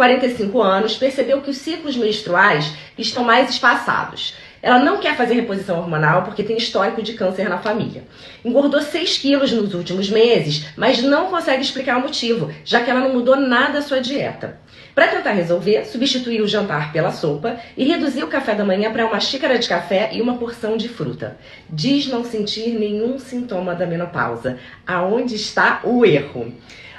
45 anos, percebeu que os ciclos menstruais estão mais espaçados. Ela não quer fazer reposição hormonal porque tem histórico de câncer na família. Engordou 6 quilos nos últimos meses, mas não consegue explicar o motivo, já que ela não mudou nada a sua dieta. Para tentar resolver, substituiu o jantar pela sopa e reduziu o café da manhã para uma xícara de café e uma porção de fruta. Diz não sentir nenhum sintoma da menopausa. Aonde está o erro?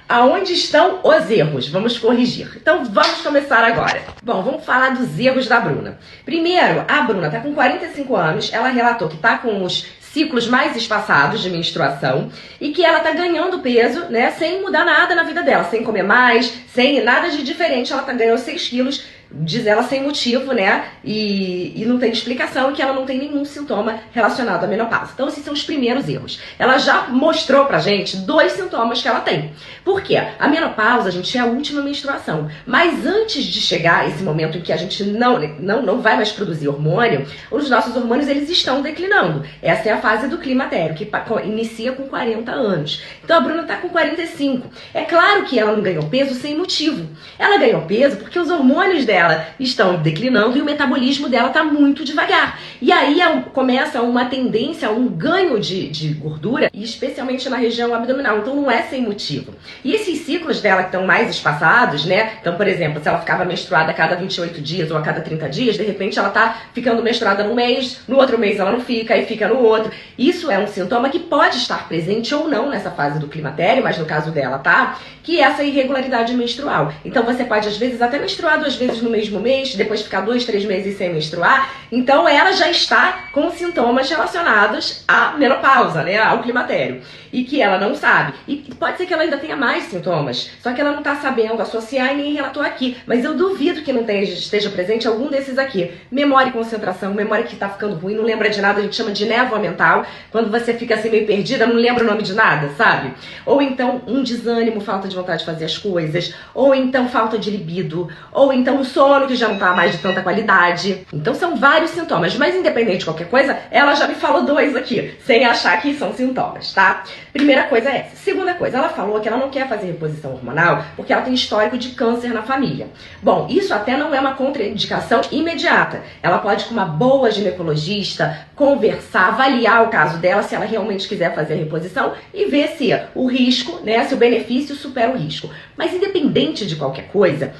Aonde estão os erros? Vamos corrigir. Então vamos começar agora. Bom, vamos falar dos erros da Bruna. Primeiro, a Bruna está com 45 anos, ela relatou que está com os ciclos mais espaçados de menstruação e que ela tá ganhando peso, né, sem mudar nada na vida dela, sem comer mais, sem nada de diferente, ela tá ganhando 6 quilos, diz ela, sem motivo, né, e não tem explicação, e que ela não tem nenhum sintoma relacionado à menopausa. Então esses são os primeiros erros. Ela já mostrou pra gente 2 sintomas que ela tem. Por quê? A menopausa, gente, é a última menstruação, mas antes de chegar esse momento em que a gente não vai mais produzir hormônio, os nossos hormônios, eles estão declinando. Essa é a fase do climatério, que inicia com 40 anos. Então a Bruna tá com 45. É claro que ela não ganhou peso sem motivo. Ela ganhou peso porque os hormônios dela estão declinando e o metabolismo dela tá muito devagar. E aí começa uma tendência a um ganho de gordura, e especialmente na região abdominal. Então não é sem motivo. E esses ciclos dela que estão mais espaçados, né? Então, por exemplo, se ela ficava menstruada a cada 28 dias ou a cada 30 dias, de repente ela tá ficando menstruada num mês, no outro mês ela não fica, aí fica no outro. Isso é um sintoma que pode estar presente ou não nessa fase do climatério, mas no caso dela, tá? Que é essa irregularidade menstrual. Então você pode, às vezes, até menstruar 2 vezes no mesmo mês, depois ficar 2, 3 meses sem menstruar. Então ela já está com sintomas relacionados à menopausa, né? Ao climatério. E que ela não sabe. E pode ser que ela ainda tenha mais sintomas, só que ela não está sabendo associar e nem relatou aqui. Mas eu duvido que não esteja presente algum desses aqui. Memória e concentração, memória que está ficando ruim, não lembra de nada, a gente chama de névoa mental. Quando você fica assim meio perdida, não lembra o nome de nada, sabe? Ou então um desânimo, falta de vontade de fazer as coisas, ou então falta de libido, ou então um sono que já não tá mais de tanta qualidade. Então são vários sintomas, mas independente de qualquer coisa, ela já me falou 2 aqui, sem achar que são sintomas, tá? Primeira coisa é essa. Segunda coisa, ela falou que ela não quer fazer reposição hormonal porque ela tem histórico de câncer na família. Bom, isso até não é uma contraindicação imediata. Ela pode, com uma boa ginecologista, conversar, avaliar o caso dela, se ela realmente quiser fazer a reposição, e ver se o risco, né, se o benefício supera o risco. Mas independente de qualquer coisa,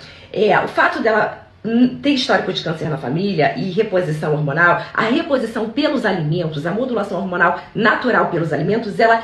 o fato dela ter histórico de câncer na família e reposição hormonal, a reposição pelos alimentos, a modulação hormonal natural pelos alimentos, ela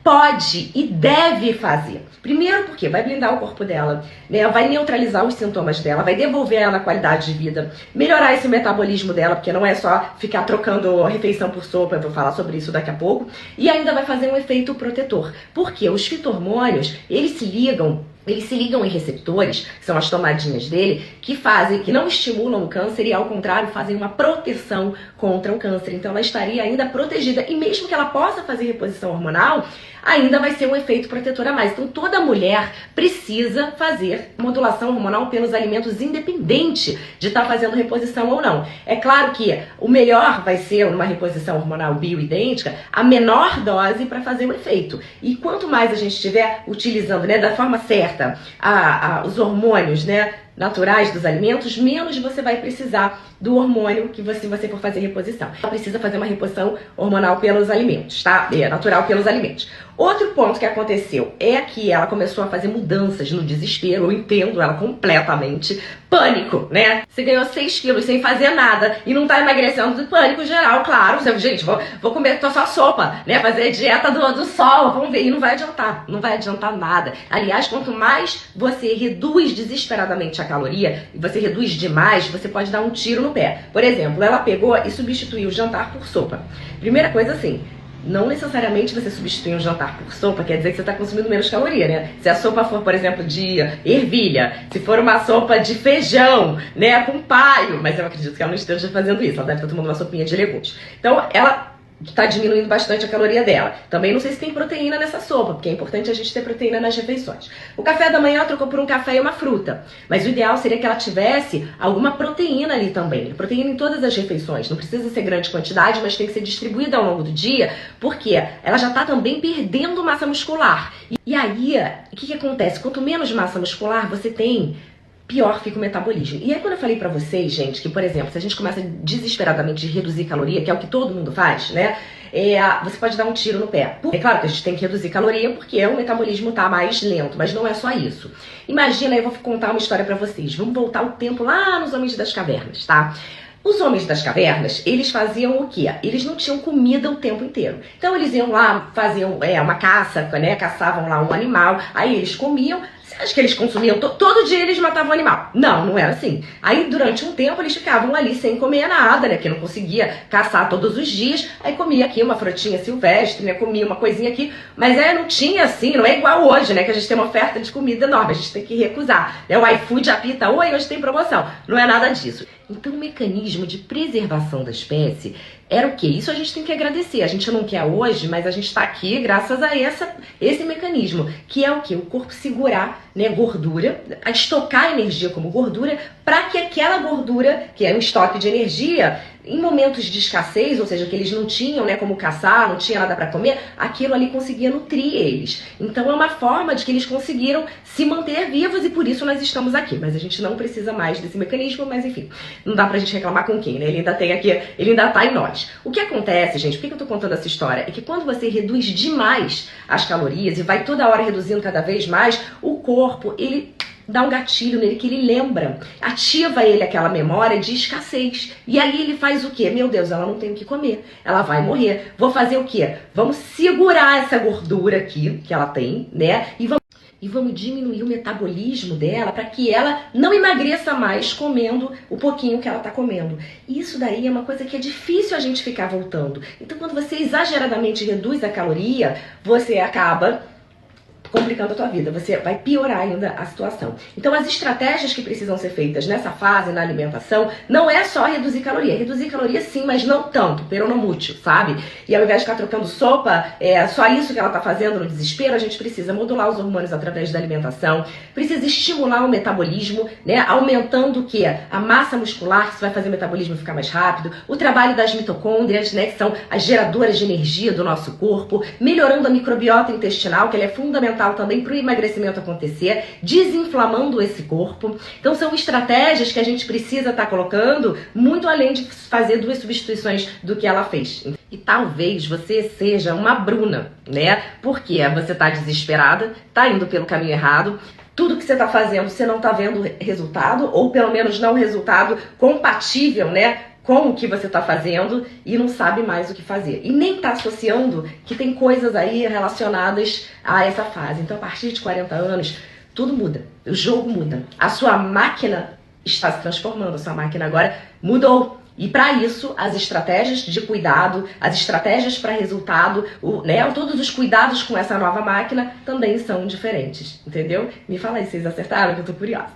pode e deve fazer. Primeiro porque vai blindar o corpo dela, né? Vai neutralizar os sintomas dela, vai devolver ela a qualidade de vida, melhorar esse metabolismo dela, porque não é só ficar trocando refeição por sopa, eu vou falar sobre isso daqui a pouco, e ainda vai fazer um efeito protetor. Porque os fito-hormônios, eles se ligam em receptores, que são as tomadinhas dele, que não estimulam o câncer e, ao contrário, fazem uma proteção contra o câncer. Então ela estaria ainda protegida. E mesmo que ela possa fazer reposição hormonal, ainda vai ser um efeito protetor a mais. Então toda mulher precisa fazer modulação hormonal pelos alimentos, independente de estar fazendo reposição ou não. É claro que o melhor vai ser, numa reposição hormonal bioidêntica, a menor dose para fazer o efeito. E quanto mais a gente estiver utilizando, né, da forma certa, os hormônios, né, naturais dos alimentos, menos você vai precisar do hormônio que você for fazer reposição. Ela precisa fazer uma reposição hormonal pelos alimentos, tá? Natural pelos alimentos. Outro ponto que aconteceu é que ela começou a fazer mudanças no desespero, eu entendo ela completamente. Pânico, né? Você ganhou 6 quilos sem fazer nada e não tá emagrecendo, pânico geral, claro. Você, gente, vou comer só sopa, né? Fazer dieta do sol, vamos ver. E não vai adiantar nada. Aliás, quanto mais você reduz desesperadamente a caloria, e você reduz demais, você pode dar um tiro no pé. Por exemplo, ela pegou e substituiu o jantar por sopa. Primeira coisa assim, não necessariamente você substituir um jantar por sopa quer dizer que você está consumindo menos caloria, né? Se a sopa for, por exemplo, de ervilha, se for uma sopa de feijão, né, com paio, mas eu acredito que ela não esteja fazendo isso, ela deve estar tomando uma sopinha de legumes. Então, ela está diminuindo bastante a caloria dela. Também não sei se tem proteína nessa sopa, porque é importante a gente ter proteína nas refeições. O café da manhã ela trocou por um café e uma fruta, mas o ideal seria que ela tivesse alguma proteína ali também. Proteína em todas as refeições, não precisa ser grande quantidade, mas tem que ser distribuída ao longo do dia, porque ela já está também perdendo massa muscular. E aí, o que acontece? Quanto menos massa muscular você tem, pior fica o metabolismo. E aí quando eu falei pra vocês, gente, que por exemplo, se a gente começa desesperadamente a reduzir caloria, que é o que todo mundo faz, né? Você pode dar um tiro no pé. É claro que a gente tem que reduzir caloria porque o metabolismo tá mais lento, mas não é só isso. Imagina, eu vou contar uma história pra vocês. Vamos voltar o tempo lá nos Homens das Cavernas, tá? Os Homens das Cavernas, eles faziam o quê? Eles não tinham comida o tempo inteiro. Então eles iam lá, faziam uma caça, né? Caçavam lá um animal, aí eles comiam. Você acha que eles consumiam? Todo dia eles matavam o animal? Não, não era assim. Aí durante um tempo eles ficavam ali sem comer nada, né? Porque não conseguia caçar todos os dias. Aí comia aqui uma frutinha silvestre, né? Comia uma coisinha aqui. Mas não tinha assim, não é igual hoje, né? Que a gente tem uma oferta de comida enorme, a gente tem que recusar. Né? O iFood apita, oi, hoje tem promoção. Não é nada disso. Então o mecanismo de preservação da espécie era o quê? Isso a gente tem que agradecer. A gente não quer hoje, mas a gente está aqui graças a esse mecanismo, que é o quê? O corpo segurar, né, gordura, a estocar energia como gordura, para que aquela gordura, que é um estoque de energia, em momentos de escassez, ou seja, que eles não tinham, né, como caçar, não tinha nada para comer, aquilo ali conseguia nutrir eles. Então é uma forma de que eles conseguiram se manter vivos e por isso nós estamos aqui. Mas a gente não precisa mais desse mecanismo, mas enfim, não dá pra gente reclamar com quem, né? Ele ainda tem aqui, ele ainda tá em nós. O que acontece, gente, por que eu tô contando essa história? É que quando você reduz demais as calorias e vai toda hora reduzindo cada vez mais, o corpo, ele dá um gatilho nele que ele lembra, ativa ele aquela memória de escassez. E aí ele faz o quê? Meu Deus, ela não tem o que comer, ela vai morrer. Vou fazer o quê? Vamos segurar essa gordura aqui que ela tem, né? E vamos diminuir o metabolismo dela para que ela não emagreça mais comendo o pouquinho que ela está comendo. Isso daí é uma coisa que é difícil a gente ficar voltando. Então quando você exageradamente reduz a caloria, você acaba complicando a tua vida, você vai piorar ainda a situação. Então as estratégias que precisam ser feitas nessa fase, na alimentação, não é só reduzir caloria. Reduzir caloria sim, mas não tanto, peronomútil, sabe? E ao invés de ficar trocando sopa, só isso que ela tá fazendo no desespero, a gente precisa modular os hormônios através da alimentação, precisa estimular o metabolismo, né? Aumentando o quê? A massa muscular, que vai fazer o metabolismo ficar mais rápido, o trabalho das mitocôndrias, né? Que são as geradoras de energia do nosso corpo, melhorando a microbiota intestinal, que ela é fundamental também para o emagrecimento acontecer, desinflamando esse corpo. Então são estratégias que a gente precisa estar colocando muito além de fazer 2 substituições do que ela fez. E talvez você seja uma Bruna, né? Porque você tá desesperada, tá indo pelo caminho errado, tudo que você tá fazendo você não tá vendo resultado, ou pelo menos não resultado compatível, né, com o que você está fazendo e não sabe mais o que fazer. E nem está associando que tem coisas aí relacionadas a essa fase. Então, a partir de 40 anos, tudo muda. O jogo muda. A sua máquina está se transformando. A sua máquina agora mudou. E para isso, as estratégias de cuidado, as estratégias para resultado, né, todos os cuidados com essa nova máquina também são diferentes. Entendeu? Me fala aí, vocês acertaram? Que eu tô curiosa.